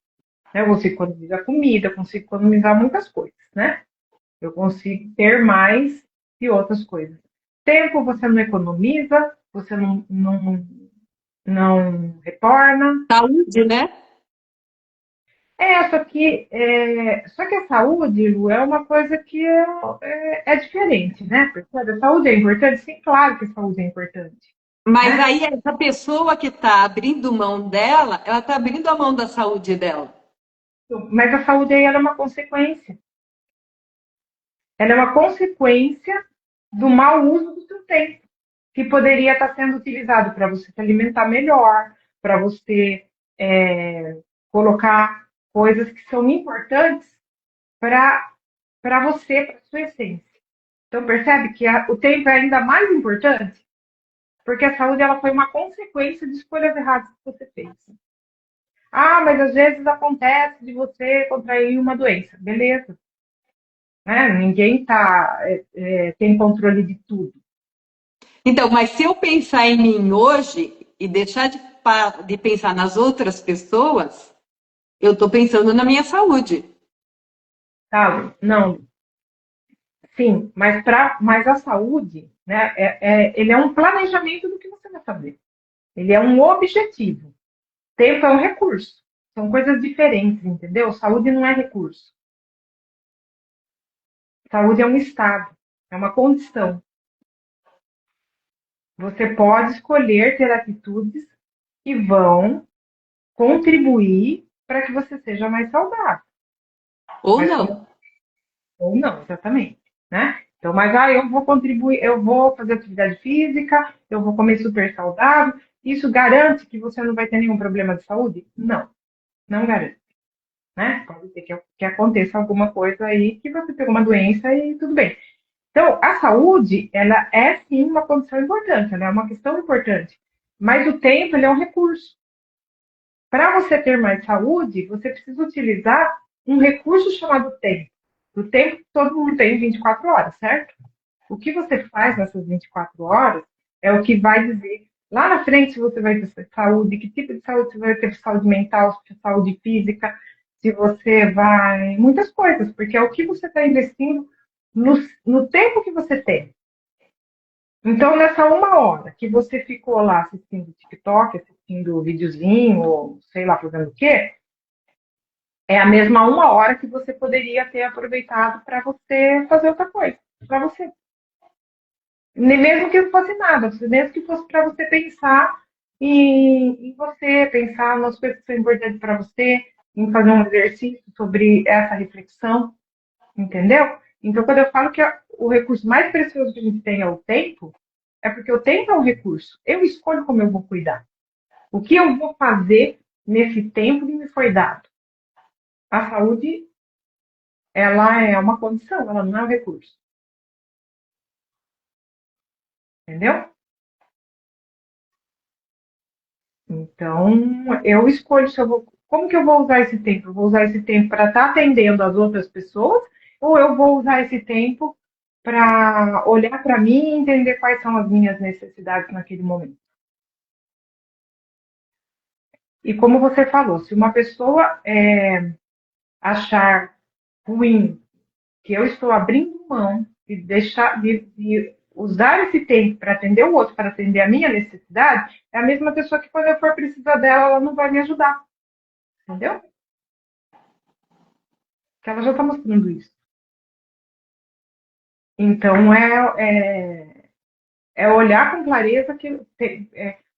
né? Eu consigo economizar comida, eu consigo economizar muitas coisas, né? Eu consigo ter mais de outras coisas. Tempo você não economiza, você não retorna. Saúde, né? Só que a saúde, Lu, é uma coisa que é diferente, né? Percebe? A saúde é importante? Sim, claro que a saúde é importante, Mas né? aí essa pessoa que está abrindo mão dela, ela está abrindo a mão da saúde dela. Mas a saúde aí ela é uma consequência. Ela é uma consequência do mau uso do seu tempo, que poderia estar sendo utilizado para você se alimentar melhor, para você colocar coisas que são importantes para você, para sua essência. Então percebe que o tempo é ainda mais importante, porque a saúde ela foi uma consequência de escolhas erradas que você fez. Ah, mas às vezes acontece de você contrair uma doença. Beleza. Né? Ninguém tem controle de tudo. Então, mas se eu pensar em mim hoje e deixar de pensar nas outras pessoas, eu estou pensando na minha saúde. Sabe? Não, sim, mas a saúde, né, ele é um planejamento do que você vai fazer. Ele é um objetivo. Tempo é um recurso. São coisas diferentes, entendeu? Saúde não é recurso. Saúde é um estado, é uma condição. Você pode escolher ter atitudes que vão contribuir para que você seja mais saudável. Ou Mas não. ou não, exatamente, né? Então, mas eu vou contribuir, eu vou fazer atividade física, eu vou comer super saudável. Isso garante que você não vai ter nenhum problema de saúde? Não, não garante, né? Pode ser que aconteça alguma coisa aí que você pegou uma doença e tudo bem. Então, a saúde, ela é sim uma condição importante, ela é uma questão importante. Mas o tempo, ele é um recurso. Para você ter mais saúde, você precisa utilizar um recurso chamado tempo. O tempo todo mundo tem 24 horas, certo? O que você faz nessas 24 horas é o que vai dizer lá na frente se você vai ter saúde, que tipo de saúde você vai ter, saúde mental, saúde física, se você vai. Muitas coisas, porque é o que você está investindo no tempo que você tem. Então, nessa uma hora que você ficou lá assistindo TikTok, assistindo videozinho, ou sei lá, fazendo o quê, é a mesma uma hora que você poderia ter aproveitado para você fazer outra coisa, para você. Nem mesmo que não fosse nada, mesmo que fosse para você pensar em você, pensar nas coisas que são importantes para você, em fazer um exercício sobre essa reflexão, entendeu? Então, quando eu falo que o recurso mais precioso que a gente tem é o tempo, é porque o tempo é um recurso. Eu escolho como eu vou cuidar. O que eu vou fazer nesse tempo que me foi dado? A saúde, ela é uma condição, ela não é um recurso. Entendeu? Então, eu escolho se eu vou, como que eu vou usar esse tempo? Eu vou usar esse tempo para estar atendendo as outras pessoas ou eu vou usar esse tempo para olhar para mim e entender quais são as minhas necessidades naquele momento? E como você falou, se uma pessoa achar ruim que eu estou abrindo mão de usar esse tempo para atender o outro, para atender a minha necessidade, é a mesma pessoa que quando eu for precisar dela, ela não vai me ajudar. Entendeu? Que ela já está mostrando isso. Então, é olhar com clareza,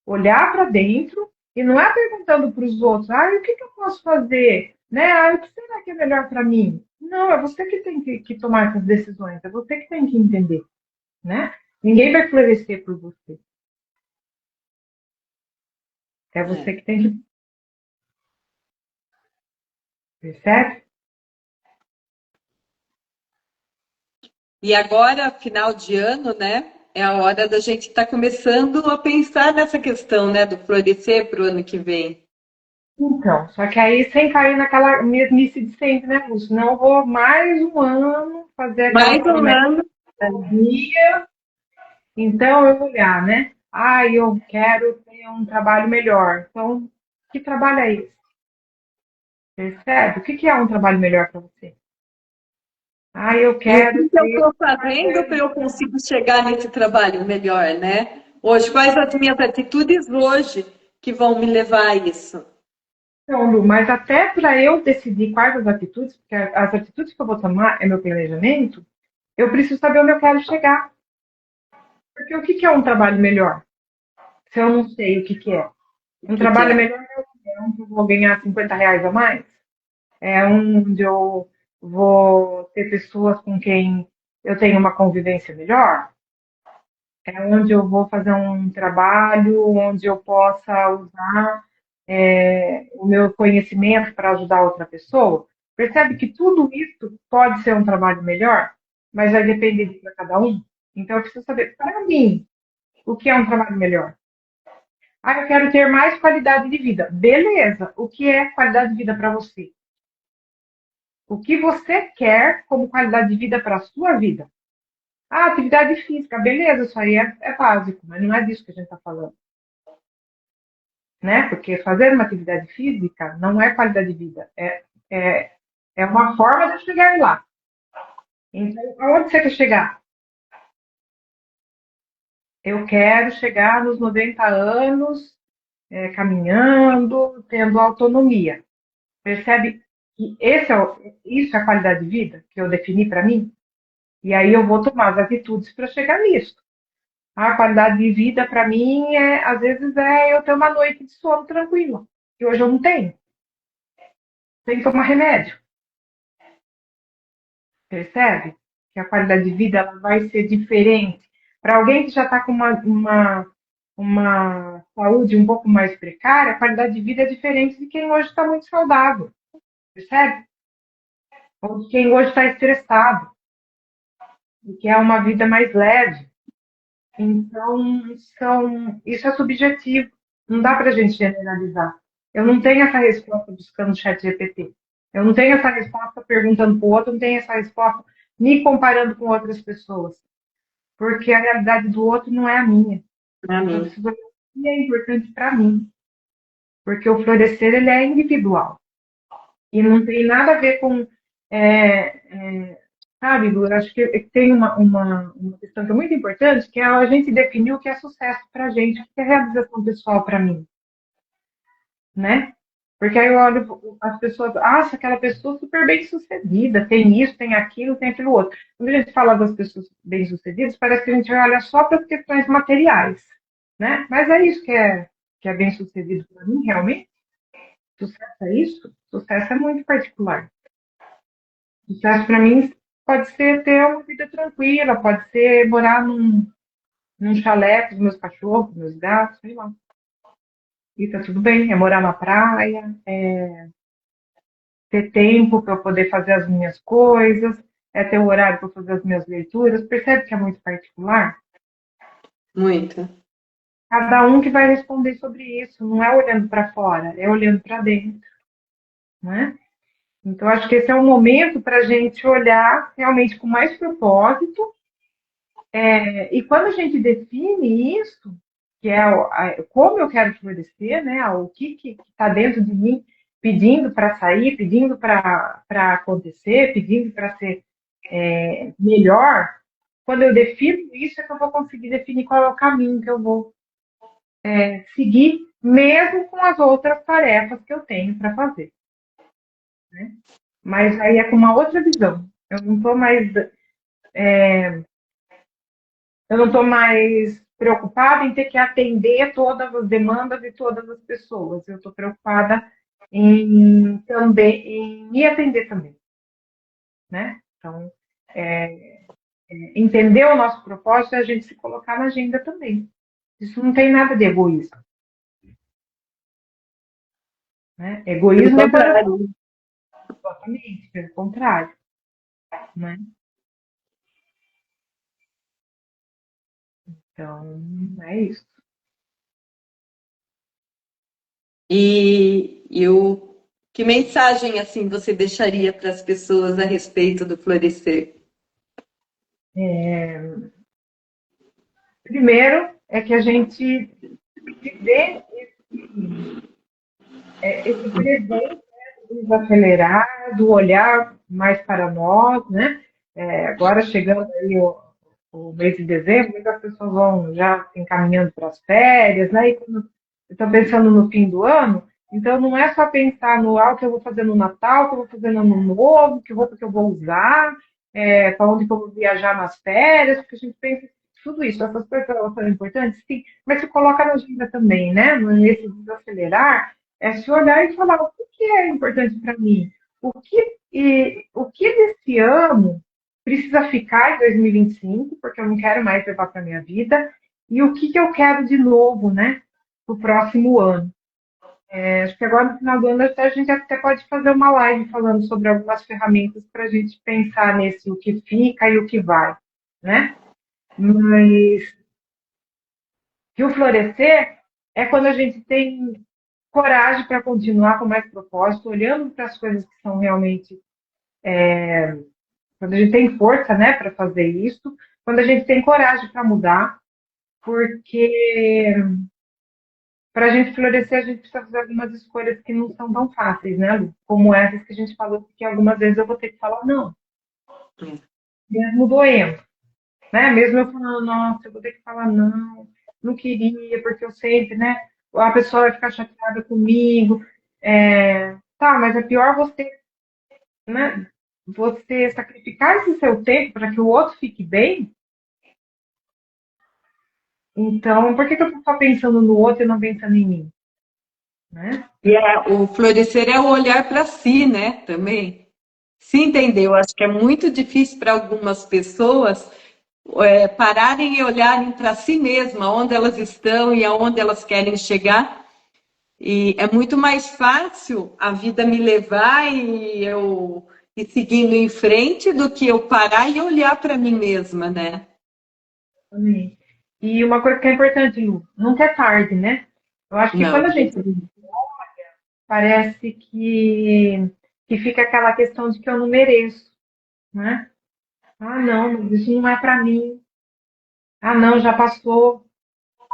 olhar para dentro e não é perguntando para os outros, o que eu posso fazer? Né? O que será que é melhor para mim? Não, é você que tem que tomar essas decisões, é você que tem que entender. Né? Ninguém vai florescer por você. É você que tem que. Percebe? E agora, final de ano, né? É a hora da gente estar começando a pensar nessa questão, né, do florescer para o ano que vem. Então, só que aí sem cair naquela mesmice de sempre, né, Lúcio? Não vou mais um ano fazer aquela Mais um promessa ano. do dia. Então, eu vou olhar, né? Eu quero ter um trabalho melhor. Então, que trabalho é esse? Percebe? O que é um trabalho melhor para você? Eu E o quero que eu ter. estou fazendo para eu conseguir chegar nesse trabalho melhor, né? Hoje, quais as minhas atitudes hoje que vão me levar a isso? Então, Lu, mas até para eu decidir quais as atitudes, porque as atitudes que eu vou tomar é meu planejamento, eu preciso saber onde eu quero chegar. Porque o que que é um trabalho melhor? Se eu não sei o que que é. O Um que que trabalho é? melhor é um que eu vou ganhar R$ 50 a mais? É onde eu vou ter pessoas com quem eu tenho uma convivência melhor? É onde eu vou fazer um trabalho onde eu possa usar o meu conhecimento para ajudar outra pessoa? Percebe que tudo isso pode ser um trabalho melhor, mas vai depender de cada um? Então, eu preciso saber, para mim, o que é um trabalho melhor? Ah, eu quero ter mais qualidade de vida. Beleza. O que é qualidade de vida para você? O que você quer como qualidade de vida para a sua vida? Ah, atividade física. Beleza, isso aí é básico, mas não é disso que a gente está falando, né? Porque fazer uma atividade física não é qualidade de vida. É, é uma forma de chegar lá. Então, aonde você quer chegar? Eu quero chegar nos 90 anos, caminhando, tendo autonomia. Percebe que isso é a qualidade de vida que eu defini para mim? E aí eu vou tomar as atitudes para chegar nisso. A qualidade de vida para mim às vezes eu ter uma noite de sono tranquila, que hoje eu não tenho. Tenho que tomar remédio. Percebe? Que a qualidade de vida ela vai ser diferente. Para alguém que já está com uma saúde um pouco mais precária, a qualidade de vida é diferente de quem hoje está muito saudável. Percebe? Ou de quem hoje está estressado, e que é uma vida mais leve. Então, isso é subjetivo. Não dá para a gente generalizar. Eu não tenho essa resposta buscando no chat GPT. Eu não tenho essa resposta perguntando para o outro, não tenho essa resposta me comparando com outras pessoas. Porque a realidade do outro não é a minha. Pra Então, eu mim. preciso ver o que é importante para mim. Porque o florescer, ele é individual. E não tem nada a ver com... sabe, Lu, eu acho que tem uma questão que é muito importante, que é a gente definir o que é sucesso para a gente, o que é realização pessoal para mim, né? Porque aí eu olho as pessoas, aquela pessoa super bem sucedida, tem isso, tem aquilo, tem aquilo outro. Quando a gente fala das pessoas bem sucedidas, parece que a gente olha só para as questões materiais, né? Mas é isso que é bem sucedido para mim, realmente? Sucesso é isso? Sucesso é muito particular. Sucesso para mim pode ser ter uma vida tranquila, pode ser morar num chalé com os meus cachorros, meus gatos, sei lá. E tá tudo bem, é morar na praia, ter tempo para eu poder fazer as minhas coisas, é ter o horário para fazer as minhas leituras. Percebe que é muito particular? Muito. Cada um que vai responder sobre isso, não é olhando para fora, é olhando para dentro, né? Então, acho que esse é um momento para a gente olhar realmente com mais propósito. E quando a gente define isso, que é como eu quero florescer, né? O que está dentro de mim pedindo para sair, pedindo para acontecer, pedindo para ser melhor, quando eu defino isso, é que eu vou conseguir definir qual é o caminho que eu vou seguir, mesmo com as outras tarefas que eu tenho para fazer. Né? Mas aí é com uma outra visão. Eu não estou mais preocupada em ter que atender todas as demandas de todas as pessoas. Eu estou preocupada em me atender também, né? Então, entender o nosso propósito é a gente se colocar na agenda também. Isso não tem nada de egoísmo, né? Pelo Egoísmo é por contrário. exatamente, pelo contrário, né? Então, é isso. Que mensagem assim você deixaria para as pessoas a respeito do florescer? Primeiro é que a gente dê esse presente desacelerar, do olhar mais para nós, né? Agora chegando aí o mês de dezembro, muitas pessoas vão já se encaminhando para as férias, né? E quando eu estou pensando no fim do ano, Então, não é só pensar no que eu vou fazer no Natal, o que eu vou fazer no Ano Novo, que roupa que eu vou usar, para onde que eu vou viajar nas férias, porque a gente pensa tudo isso. Essas coisas elas são importantes, sim, mas se coloca na agenda também, né? Nesse desacelerar, é se olhar e falar o que é importante para mim, o que desse ano precisa ficar em 2025, porque eu não quero mais levar para minha vida, e o que eu quero de novo, né? Para o próximo ano. Acho que agora no final do ano a gente até pode fazer uma live falando sobre algumas ferramentas para a gente pensar nesse o que fica e o que vai, né? Mas que o florescer é quando a gente tem coragem para continuar com mais propósito, olhando para as coisas que são realmente, quando a gente tem força, né, para fazer isso, quando a gente tem coragem para mudar, porque para a gente florescer, a gente precisa fazer algumas escolhas que não são tão fáceis, né, Lu? Como essas que a gente falou, que algumas vezes eu vou ter que falar não, mesmo doendo, né? Mesmo eu falando, nossa, eu vou ter que falar não, não queria, porque eu sempre, né? A pessoa vai ficar chateada comigo. Tá, mas é pior você, né? Você sacrificar esse seu tempo para que o outro fique bem. Então, por que eu estou só pensando no outro e não pensando em mim? Né? E o florescer é o olhar para si, né? Também. Se entendeu? Acho que é muito difícil para algumas pessoas pararem e olharem para si mesmas, onde elas estão e aonde elas querem chegar. E é muito mais fácil a vida me levar e eu ir seguindo em frente do que eu parar e olhar para mim mesma, né? Amém. E uma coisa que é importante, Lu, nunca é tarde, né? Eu acho que Não. quando a gente parece que fica aquela questão de que eu não mereço, né? Ah, não, mas isso não é para mim. Ah, não, já passou,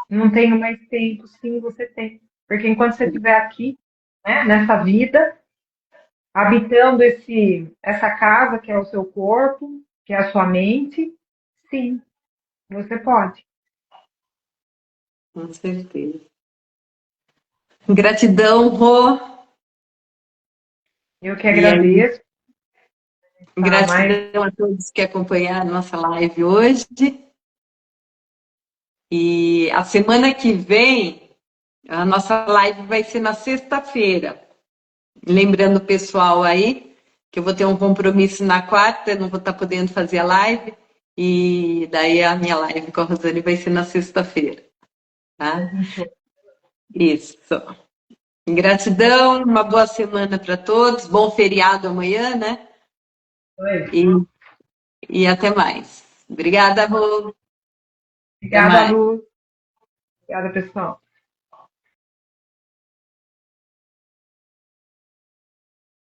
não tenho mais tempo. Sim, você tem. Porque enquanto você estiver aqui, né, nessa vida, habitando essa casa que é o seu corpo, que é a sua mente, sim, você pode. Com certeza. Gratidão, Rô. Eu que E aí, agradeço. Tá, mais gratidão a todos que acompanharam a nossa live hoje. E a semana que vem, a nossa live vai ser na sexta-feira. Lembrando o pessoal aí que eu vou ter um compromisso na quarta, não vou estar podendo fazer a live. E daí a minha live com a Rosane vai ser na sexta-feira. Tá? Isso. Gratidão, uma boa semana para todos, bom feriado amanhã, né? Oi. E até mais. Obrigada, Rô. Até Obrigada, mais. Lu. Obrigada, pessoal.